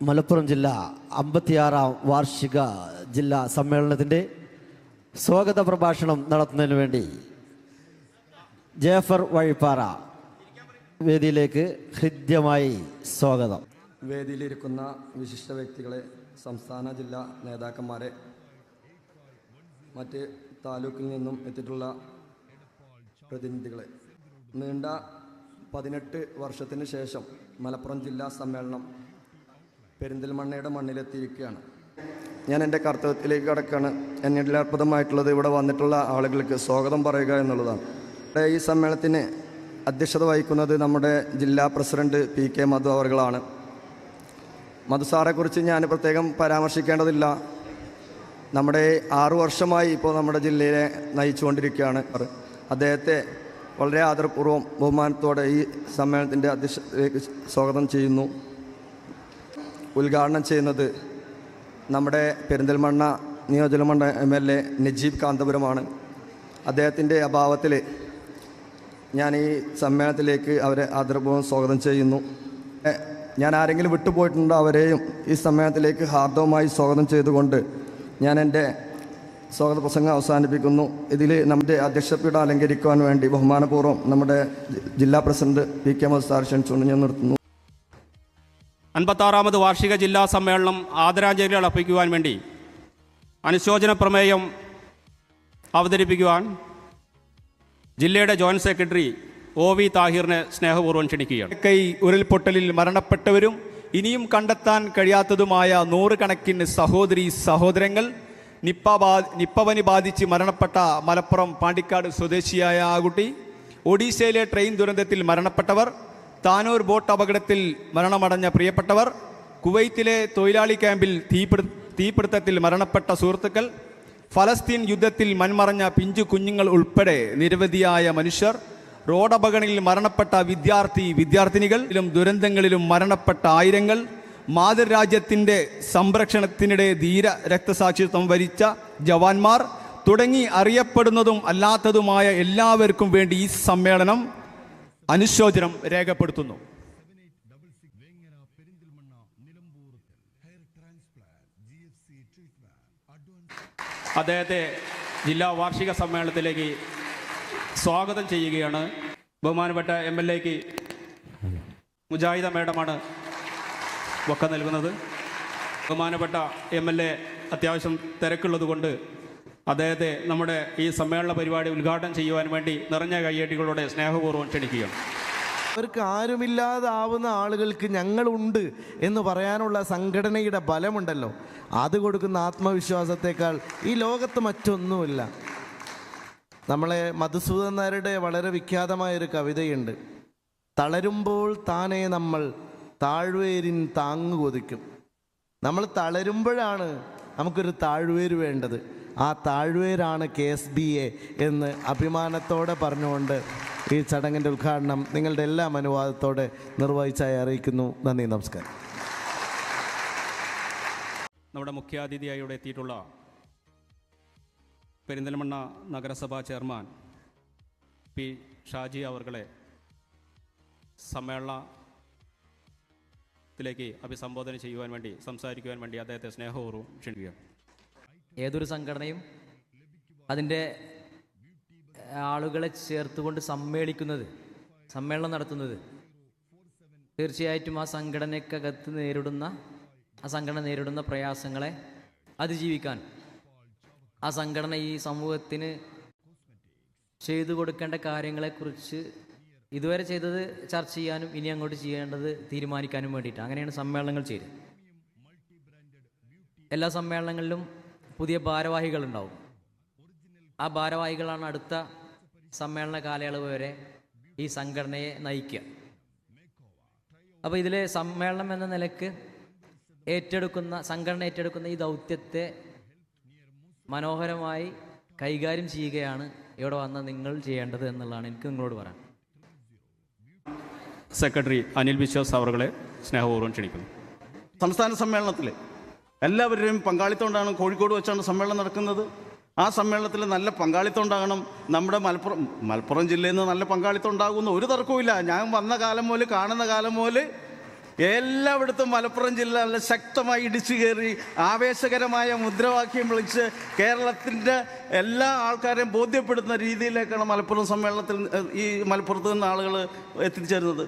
മലപ്പുറം ജില്ല 56-ാം വാർഷിക ജില്ലാ സമ്മേളനത്തിൻ്റെ സ്വാഗത പ്രഭാഷണം നടത്തുന്നതിന് വേണ്ടി ജാഫർ വഴിപ്പാറ വേദിയിലേക്ക് ഹൃദ്യമായി സ്വാഗതം. വേദിയിലിരിക്കുന്ന വിശിഷ്ട വ്യക്തികളെ, സംസ്ഥാന ജില്ലാ നേതാക്കന്മാരെ, മറ്റ് താലൂക്കിൽ നിന്നും എത്തിയിട്ടുള്ള പ്രതിനിധികളെ, നീണ്ട 18 വർഷത്തിന് ശേഷം മലപ്പുറം ജില്ലാ സമ്മേളനം പെരിന്തൽമണ്ണയുടെ മണ്ണിലെത്തിയിരിക്കുകയാണ്. ഞാൻ എൻ്റെ കർത്തവ്യത്തിലേക്ക് കടക്കാണ്. എന്നിൽ അർപ്പതമായിട്ടുള്ളത് ഇവിടെ വന്നിട്ടുള്ള ആളുകൾക്ക് സ്വാഗതം പറയുക എന്നുള്ളതാണ്. ഈ സമ്മേളനത്തിന് അധ്യക്ഷത വഹിക്കുന്നത് നമ്മുടെ ജില്ലാ പ്രസിഡന്റ് PK മധു അവർകളാണ്. മധു സാറെക്കുറിച്ച് ഞാൻ പ്രത്യേകം പരാമർശിക്കേണ്ടതില്ല. നമ്മുടെ 6 വർഷമായി ഇപ്പോൾ നമ്മുടെ ജില്ലയെ നയിച്ചുകൊണ്ടിരിക്കുകയാണ്. അദ്ദേഹത്തെ വളരെ ആദരപൂർവ്വം ബഹുമാനത്തോടെ ഈ സമ്മേളനത്തിൻ്റെ അധ്യക്ഷതയിലേക്ക് സ്വാഗതം ചെയ്യുന്നു. ഉദ്ഘാടനം ചെയ്യുന്നത് നമ്മുടെ പെരിന്തൽമണ്ണ നിയോജകമണ്ഡലം MLA നജീബ് കാന്തപുരമാണ്. അദ്ദേഹത്തിൻ്റെ അഭാവത്തിൽ ഞാൻ ഈ സമ്മേളനത്തിലേക്ക് അവരെ ആദരപൂർവ്വം സ്വാഗതം ചെയ്യുന്നു. ഞാൻ ആരെങ്കിലും വിട്ടുപോയിട്ടുണ്ടോ അവരെയും ഈ സമ്മേളനത്തിലേക്ക് ഹാർദവമായി സ്വാഗതം ചെയ്തുകൊണ്ട് ഞാൻ എൻ്റെ സ്വാഗത പ്രസംഗം അവസാനിപ്പിക്കുന്നു. ഇതിൽ നമ്മുടെ അധ്യക്ഷപീഠം അലങ്കരിക്കുവാൻ വേണ്ടി ബഹുമാനപൂർവ്വം നമ്മുടെ ജില്ലാ പ്രസിഡന്റ് PK മധു സാർ ക്ഷണിച്ചുകൊണ്ട് ഞാൻ നിർത്തുന്നു. 56-ാമത് വാർഷിക ജില്ലാ സമ്മേളനം ആദരാഞ്ജലികൾ അർപ്പിക്കുവാൻ വേണ്ടി അനുശോചന പ്രമേയം അവതരിപ്പിക്കുവാൻ ജില്ലയുടെ ജോയിന്റ് സെക്രട്ടറി OV താഹിറിനെ സ്നേഹപൂർവ്വം ക്ഷണിക്കുകയാണ്. കൈ ഉരുൾപൊട്ടലിൽ മരണപ്പെട്ടവരും ഇനിയും കണ്ടെത്താൻ കഴിയാത്തതുമായ 100 കണക്കിന് സഹോദരീ സഹോദരങ്ങൾ, നിപ്പ പനി ബാധിച്ച് മരണപ്പെട്ട മലപ്പുറം പാണ്ടിക്കാട് സ്വദേശിയായ ആ കുട്ടി, ഒഡീഷയിലെ ട്രെയിൻ ദുരന്തത്തിൽ മരണപ്പെട്ടവർ, താനൂർ ബോട്ട് അപകടത്തിൽ മരണമടഞ്ഞ പ്രിയപ്പെട്ടവർ, കുവൈത്തിലെ തൊഴിലാളി ക്യാമ്പിൽ തീപിടുത്തത്തിൽ മരണപ്പെട്ട സുഹൃത്തുക്കൾ, ഫലസ്തീൻ യുദ്ധത്തിൽ മൺമറഞ്ഞ പിഞ്ചു കുഞ്ഞുങ്ങൾ ഉൾപ്പെടെ നിരവധിയായ മനുഷ്യർ, റോഡപകടങ്ങളിൽ മരണപ്പെട്ട വിദ്യാർത്ഥിനികളിലും ദുരന്തങ്ങളിലും മരണപ്പെട്ട ആയിരങ്ങൾ, മാതൃരാജ്യത്തിൻ്റെ സംരക്ഷണത്തിനിടെ ധീര രക്തസാക്ഷിത്വം വരിച്ച ജവാന്മാർ തുടങ്ങി അറിയപ്പെടുന്നതും അല്ലാത്തതുമായ എല്ലാവർക്കും വേണ്ടി ഈ സമ്മേളനം അനുശോചനം രേഖപ്പെടുത്തുന്നു. അദ്ദേഹത്തെ ജില്ലാ വാർഷിക സമ്മേളനത്തിലേക്ക് സ്വാഗതം ചെയ്യുകയാണ്. ബഹുമാനപ്പെട്ട MLAക്ക് മുജാഹിദ മേഡമാണ് വക്ക നൽകുന്നത്. ബഹുമാനപ്പെട്ട MLA അത്യാവശ്യം തിരക്കുള്ളത് കൊണ്ട് അദ്ദേഹത്തെ നമ്മുടെ ഈ സമ്മേളന പരിപാടി ഉദ്ഘാടനം ചെയ്യുവാൻ വേണ്ടി നിറഞ്ഞ കയ്യടികളോടെ സ്നേഹപൂർവ്വം ക്ഷണിക്കുകയാണ്. അവർക്ക് ആരുമില്ലാതാവുന്ന ആളുകൾക്ക് ഞങ്ങളുണ്ട് എന്ന് പറയാനുള്ള സംഘടനയുടെ ബലമുണ്ടല്ലോ, അത് കൊടുക്കുന്ന ആത്മവിശ്വാസത്തേക്കാൾ ഈ ലോകത്ത് മറ്റൊന്നുമില്ല. നമ്മളെ മധുസൂദൻ നായരുടെ വളരെ വിഖ്യാതമായൊരു കവിതയുണ്ട്. തളരുമ്പോൾ താനേ നമ്മൾ താഴ്വേരിൻ താങ്ങു കൊതിക്കും. നമ്മൾ തളരുമ്പോഴാണ് നമുക്കൊരു താഴ്വേര് വേണ്ടത്. ആ താഴ്വേരാണ് KSBA എന്ന് അഭിമാനത്തോടെ പറഞ്ഞുകൊണ്ട് ഈ ചടങ്ങിൻ്റെ ഉദ്ഘാടനം നിങ്ങളുടെ എല്ലാ അനുവാദത്തോടെ നിർവഹിച്ചായി അറിയിക്കുന്നു. നന്ദി, നമസ്കാരം. നമ്മുടെ മുഖ്യാതിഥിയായി ഇവിടെ എത്തിയിട്ടുള്ള പെരിന്തൽമണ്ണ നഗരസഭാ ചെയർമാൻ P ഷാജി അവർകളെ സമ്മേളനത്തിലേക്ക് അഭിസംബോധന ചെയ്യുവാൻ വേണ്ടി സംസാരിക്കുവാൻ വേണ്ടി അദ്ദേഹത്തെ സ്നേഹപൂർവ്വം ക്ഷണിക്കുകയാണ്. ഏതൊരു സംഘടനയും അതിൻ്റെ ആളുകളെ ചേർത്തുകൊണ്ട് സമ്മേളനം നടത്തുന്നത് തീർച്ചയായിട്ടും ആ സംഘടന നേരിടുന്ന പ്രയാസങ്ങളെ അതിജീവിക്കാൻ ആ സംഘടന ഈ സമൂഹത്തിന് ചെയ്തു കൊടുക്കേണ്ട കാര്യങ്ങളെക്കുറിച്ച് ഇതുവരെ ചെയ്തത് ചർച്ച ചെയ്യാനും ഇനി അങ്ങോട്ട് ചെയ്യേണ്ടത് തീരുമാനിക്കാനും വേണ്ടിയിട്ട് അങ്ങനെയാണ് സമ്മേളനങ്ങൾ ചെയ്യുന്നത്. എല്ലാ സമ്മേളനങ്ങളിലും പുതിയ ഭാരവാഹികളുണ്ടാവും. ആ ഭാരവാഹികളാണ് അടുത്ത സമ്മേളന കാലയളവ് വരെ ഈ സംഘടനയെ നയിക്കുക. അപ്പോൾ ഇതിലെ സമ്മേളനം എന്ന നിലക്ക് സംഘടന ഏറ്റെടുക്കുന്ന ഈ ദൗത്യത്തെ മനോഹരമായി കൈകാര്യം ചെയ്യുകയാണ് ഇവിടെ വന്ന നിങ്ങൾ ചെയ്യേണ്ടത് എന്നുള്ളതാണ് എനിക്ക് നിങ്ങളോട് പറയാൻ. സെക്രട്ടറി അനിൽ വിശ്വാസ് അവരെ സ്നേഹപൂർവ്വം ക്ഷണിക്കുന്നു. സംസ്ഥാന സമ്മേളനത്തിൽ എല്ലാവരുടെയും പങ്കാളിത്തം ഉണ്ടാകണം. കോഴിക്കോട് വെച്ചാണ് സമ്മേളനം നടക്കുന്നത്. ആ സമ്മേളനത്തിൽ നല്ല പങ്കാളിത്തം ഉണ്ടാകണം. നമ്മുടെ മലപ്പുറം ജില്ലയിൽ നിന്ന് നല്ല പങ്കാളിത്തം ഉണ്ടാകുമെന്ന് ഒരു തർക്കവുമില്ല. ഞാൻ വന്ന കാലം മുതൽ കാണുന്ന കാലം മുതൽ എല്ലായിടത്തും മലപ്പുറം ജില്ല നല്ല ശക്തമായി ഇടിച്ചു കയറി ആവേശകരമായ മുദ്രാവാക്യം വിളിച്ച് കേരളത്തിൻ്റെ എല്ലാ ആൾക്കാരെയും ബോധ്യപ്പെടുത്തുന്ന രീതിയിലേക്കാണ് മലപ്പുറം സമ്മേളനത്തിൽ ഈ മലപ്പുറത്ത് നിന്ന് ആളുകൾ എത്തിച്ചേരുന്നത്.